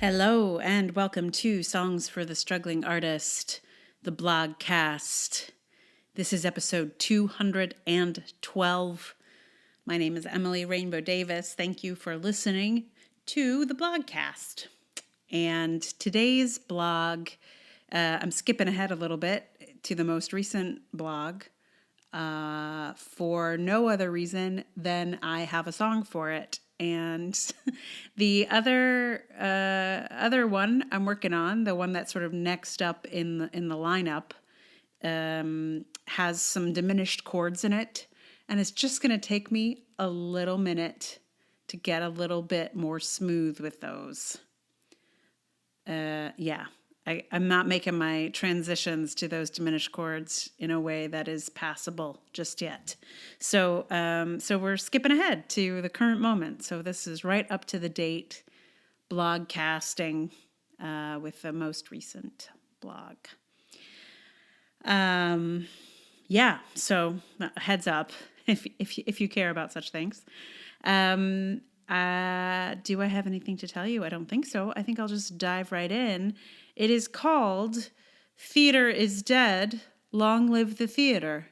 Hello, and welcome to Songs for the Struggling Artist, the blogcast. This is episode 212. My name is Emily Rainbow Davis. Thank you for listening to the blogcast. And today's blog, I'm skipping ahead a little bit to the most recent blog for no other reason than I have a song for it. And the other one I'm working on, the one that's sort of next up in the lineup, has some diminished chords in it, and it's just going to take me a little minute to get a little bit more smooth with those. I'm not making my transitions to those diminished chords in a way that is passable just yet. So we're skipping ahead to the current moment. So this is right up to the date blogcasting with the most recent blog. So heads up if you care about such things. Do I have anything to tell you? I don't think so. I think I'll just dive right in. It is called Theater is Dead, Long Live the Theater.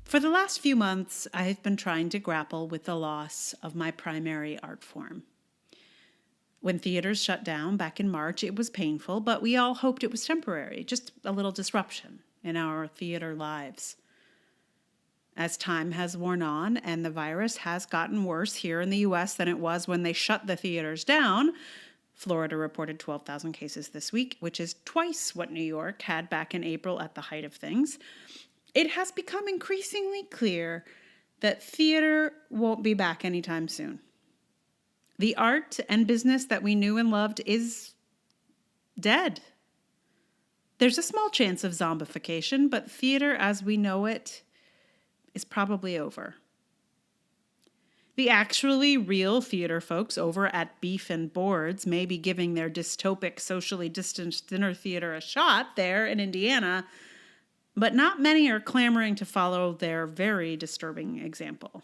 For the last few months, I have been trying to grapple with the loss of my primary art form. When theaters shut down back in March, it was painful, but we all hoped it was temporary, just a little disruption in our theater lives. As time has worn on and the virus has gotten worse here in the U.S. than it was when they shut the theaters down, Florida reported 12,000 cases this week, which is twice what New York had back in April at the height of things. It has become increasingly clear that theater won't be back anytime soon. The art and business that we knew and loved is dead. There's a small chance of zombification, but theater as we know it is probably over. The actually real theater folks over at Beef and Boards may be giving their dystopic, socially distanced dinner theater a shot there in Indiana, but not many are clamoring to follow their very disturbing example.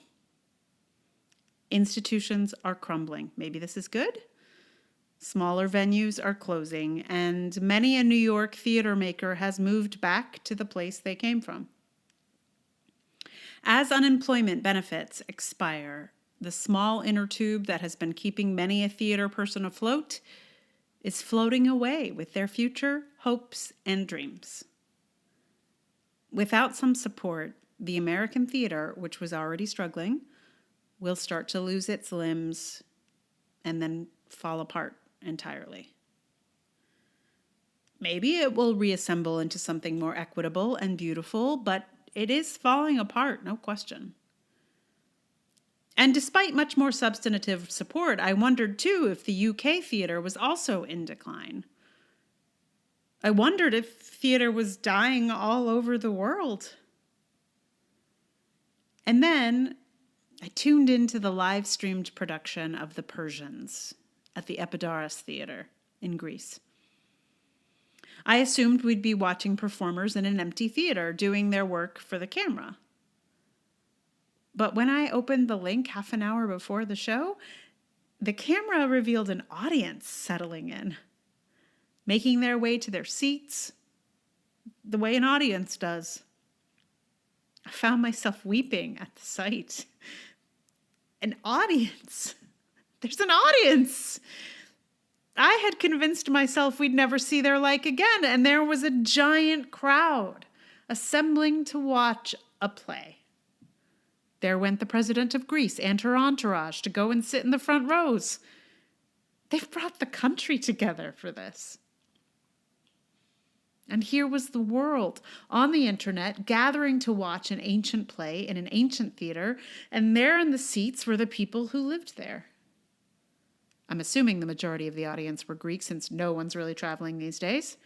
Institutions are crumbling. Maybe this is good? Smaller venues are closing, and many a New York theater maker has moved back to the place they came from. As unemployment benefits expire, the small inner tube that has been keeping many a theater person afloat is floating away with their future hopes and dreams. Without some support, the American theater, which was already struggling, will start to lose its limbs and then fall apart entirely. Maybe it will reassemble into something more equitable and beautiful, but it is falling apart, no question. And despite much more substantive support, I wondered too if the UK theater was also in decline. I wondered if theater was dying all over the world. And then I tuned into the live-streamed production of The Persians at the Epidaurus Theater in Greece. I assumed we'd be watching performers in an empty theater doing their work for the camera. But when I opened the link half an hour before the show, the camera revealed an audience settling in, making their way to their seats the way an audience does. I found myself weeping at the sight. An audience. There's an audience. I had convinced myself we'd never see their like again, and there was a giant crowd assembling to watch a play. There went the president of Greece and her entourage to go and sit in the front rows. They've brought the country together for this. And here was the world on the internet gathering to watch an ancient play in an ancient theater, and there in the seats were the people who lived there. I'm assuming the majority of the audience were Greek since no one's really traveling these days.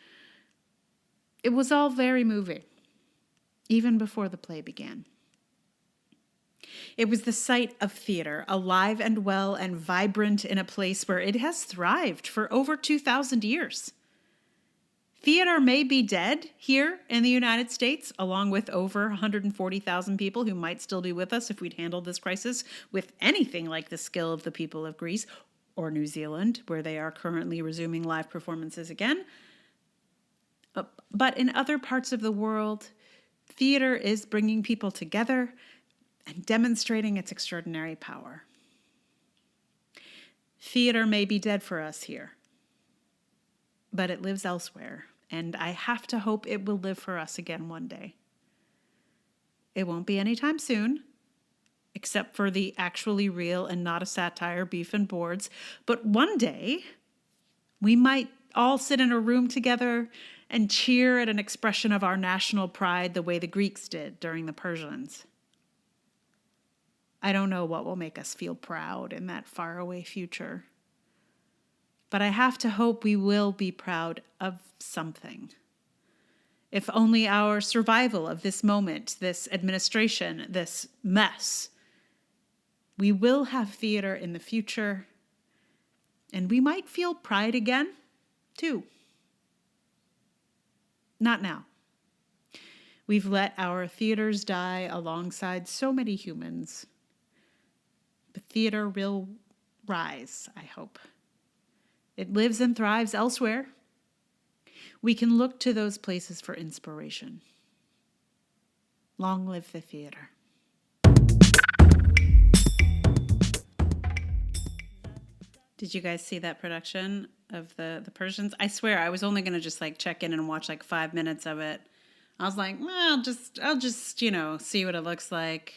It was all very moving, even before the play began. It was the sight of theater, alive and well and vibrant in a place where it has thrived for over 2,000 years. Theater may be dead here in the United States, along with over 140,000 people who might still be with us if we'd handled this crisis with anything like the skill of the people of Greece or New Zealand, where they are currently resuming live performances again. But in other parts of the world, theater is bringing people together and demonstrating its extraordinary power. Theater may be dead for us here, but it lives elsewhere, and I have to hope it will live for us again one day. It won't be anytime soon, except for the actually real and not a satire beef and boards, but one day we might all sit in a room together and cheer at an expression of our national pride the way the Greeks did during the Persians. I don't know what will make us feel proud in that faraway future. But I have to hope we will be proud of something. If only our survival of this moment, this administration, this mess. We will have theater in the future, and we might feel pride again, too. Not now. We've let our theaters die alongside so many humans. But theater will rise, I hope. It lives and thrives elsewhere. We can look to those places for inspiration. Long live the theater. Did you guys see that production of the Persians? I swear I was only going to just like check in and watch like 5 minutes of it. I was like, well, I'll just, see what it looks like.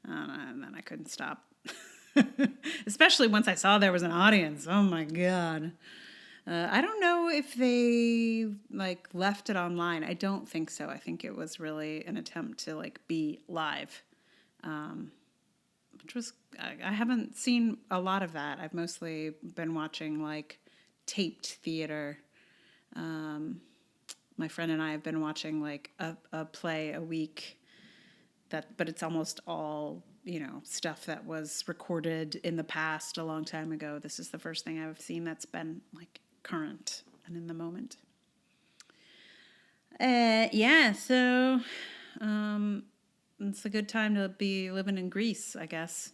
And then I couldn't stop. Especially once I saw there was an audience. Oh my God. I don't know if they like left it online. I don't think so. I think it was really an attempt to like be live. Which was, I haven't seen a lot of that. I've mostly been watching like taped theater. My friend and I have been watching like a play a week but it's almost all, stuff that was recorded in the past a long time ago. This is the first thing I've seen that's been like current and in the moment. So it's a good time to be living in Greece, I guess.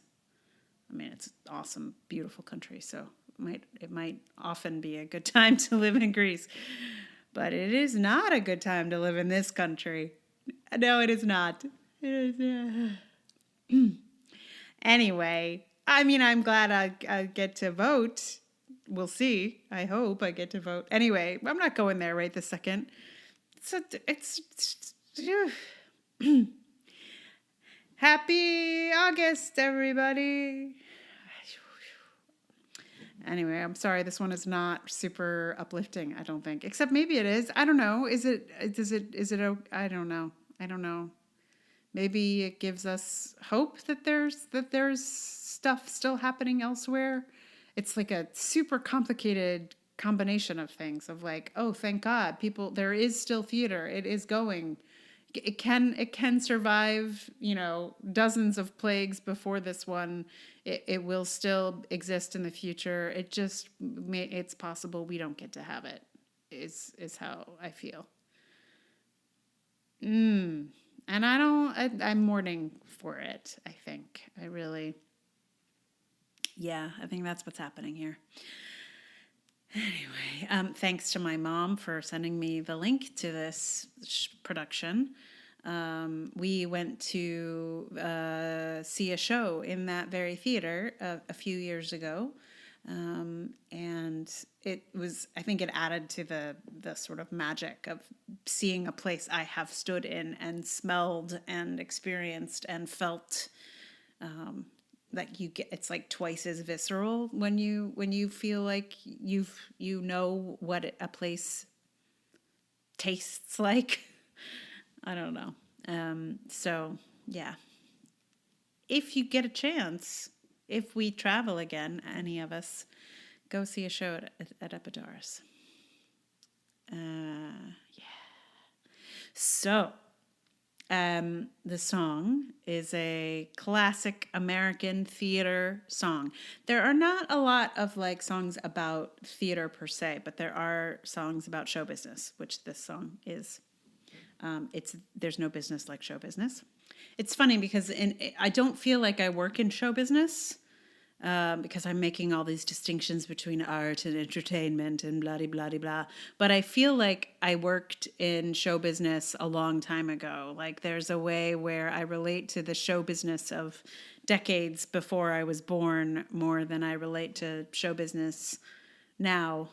I mean, it's an awesome, beautiful country, so it might often be a good time to live in Greece. But it is not a good time to live in this country. No, it is not. Anyway, I mean, I'm glad I get to vote. We'll see. I hope I get to vote. Anyway, I'm not going there right this second. Happy August, everybody. Anyway, I'm sorry. This one is not super uplifting, I don't think. Except maybe it is. I don't know. Is it, I don't know. Maybe it gives us hope that there's stuff still happening elsewhere. It's like a super complicated combination of things of like, oh, thank God, there is still theater. It is going. It can survive, dozens of plagues before this one. It will still exist in the future. It's possible we don't get to have it. Is how I feel. And I'm mourning for it, I think. I think that's what's happening here. Anyway, thanks to my mom for sending me the link to this production. We went to see a show in that very theater a few years ago. And I think it added to the sort of magic of seeing a place I have stood in and smelled and experienced and felt, that it's like twice as visceral when you feel like you know what a place tastes like. I don't know. So yeah, if you get a chance, if we travel again, any of us, go see a show at Epidaurus. Yeah. So, The song is a classic American theater song. There are not a lot of like songs about theater per se, but there are songs about show business, which this song is. It's There's no business like show business. It's funny because I don't feel like I work in show business. Because I'm making all these distinctions between art and entertainment and blah, blah, blah, blah. But I feel like I worked in show business a long time ago. Like there's a way where I relate to the show business of decades before I was born more than I relate to show business now.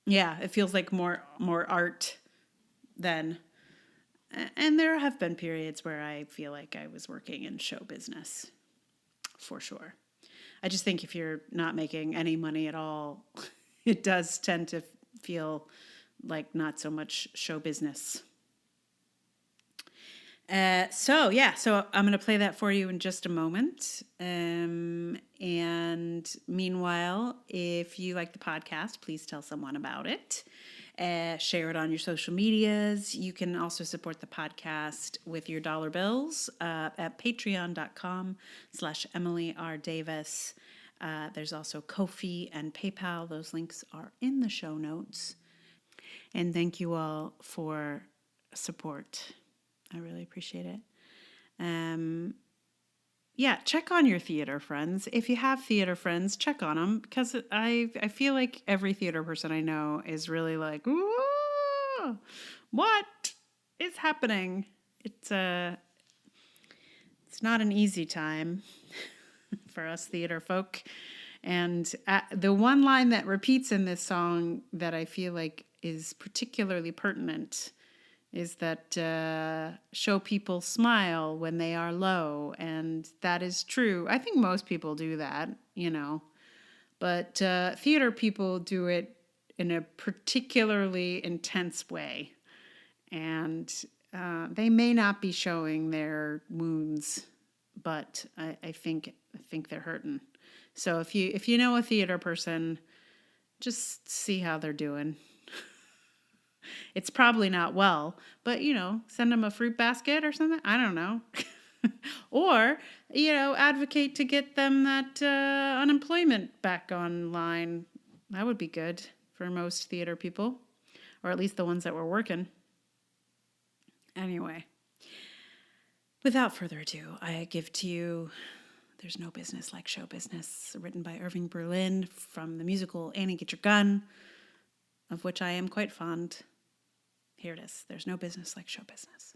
Yeah, it feels like more art than. And there have been periods where I feel like I was working in show business, for sure. I just think if you're not making any money at all, it does tend to feel like not so much show business. So I'm going to play that for you in just a moment. And meanwhile, if you like the podcast, please tell someone about it. Share it on your social medias. You can also support the podcast with your dollar bills at patreon.com/Emily R. Davis. There's also Ko-fi and PayPal. Those links are in the show notes. And thank you all for support. I really appreciate it. Check on your theater friends. If you have theater friends, check on them, because I feel like every theater person I know is really like, "Whoa, what is happening?" It's not an easy time for us theater folk. And the one line that repeats in this song that I feel like is particularly pertinent is that show people smile when they are low. And that is true. I think most people do that, But theater people do it in a particularly intense way. And they may not be showing their wounds, but I think they're hurting. So if you know a theater person, just see how they're doing. It's probably not well, but, send them a fruit basket or something. I don't know. Or, advocate to get them that unemployment back online. That would be good for most theater people, or at least the ones that were working. Anyway, without further ado, I give to you There's No Business Like Show Business, written by Irving Berlin from the musical Annie Get Your Gun, of which I am quite fond. Here it is. There's no business like show business.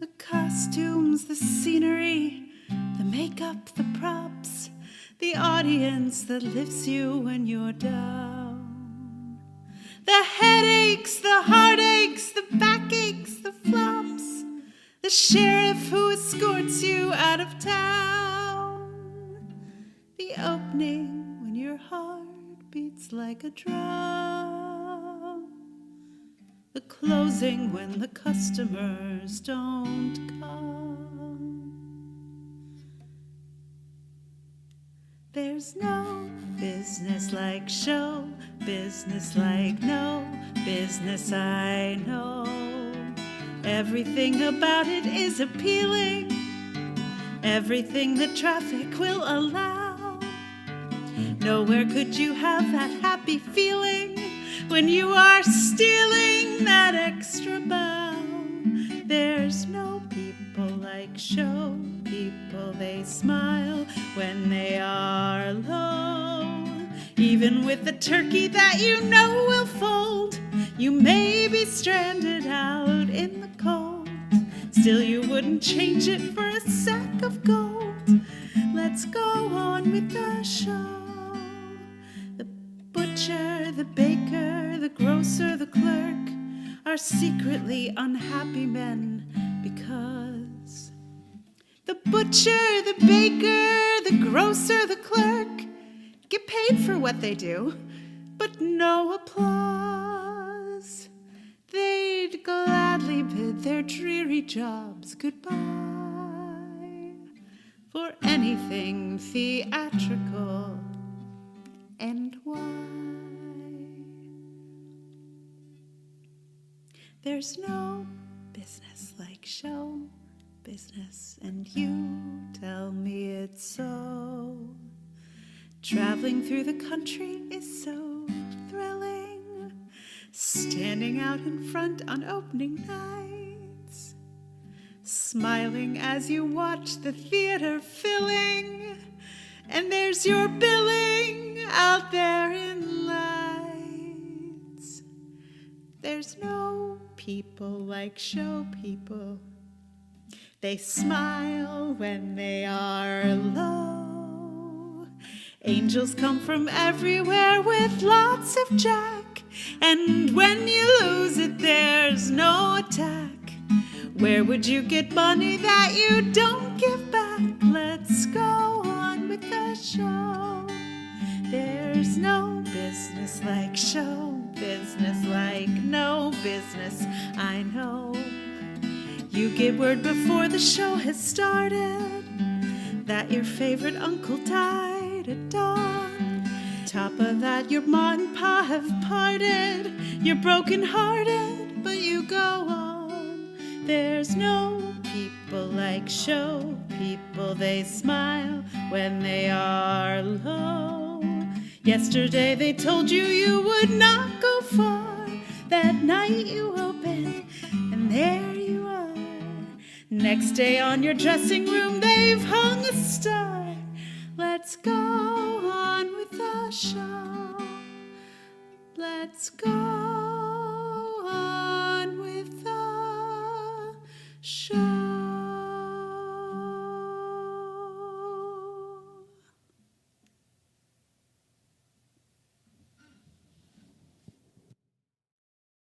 The costumes, the scenery, the makeup, the props, the audience that lifts you when you're down. The headaches, the heartaches, the backaches, the flops, the sheriff who escorts you out of town. The opening when your heart beats like a drum. The closing when the customers don't come. There's no business like show business, like no business I know. Everything about it is appealing, everything the traffic will allow. Nowhere could you have that happy feeling when you are stealing that extra bow. There's no people like show people. They smile when they are low. Even with the turkey that you know will fold, you may be stranded out in the cold. Still you wouldn't change it for a sack of gold. Let's go on with the show. The butcher, the baker, the grocer, the clerk are secretly unhappy men, because the butcher, the baker, the grocer, the clerk get paid for what they do, but no applause. They'd gladly bid their dreary jobs goodbye for anything theatrical. And why? There's no business like show business, and you tell me it's so. Traveling through the country is so thrilling, standing out in front on opening nights, smiling as you watch the theater filling, and there's your billing out there in lights. There's no people like show people. They smile when they are low. Angels come from everywhere with lots of jack, and when you lose it, there's no attack. Where would you get money that you don't give back? Let's go on with the show. There's no business like show business, like no business I know. You get word before the show has started that your favorite uncle died at dawn. Top of that, your ma and pa have parted. You're broken-hearted, but you go on. There's no people like show people. They smile when they are low. Yesterday they told you you would not go far. That night you open, and there you are. Next day on your dressing room they've hung a star. Let's go on with the show. Let's go on with the show.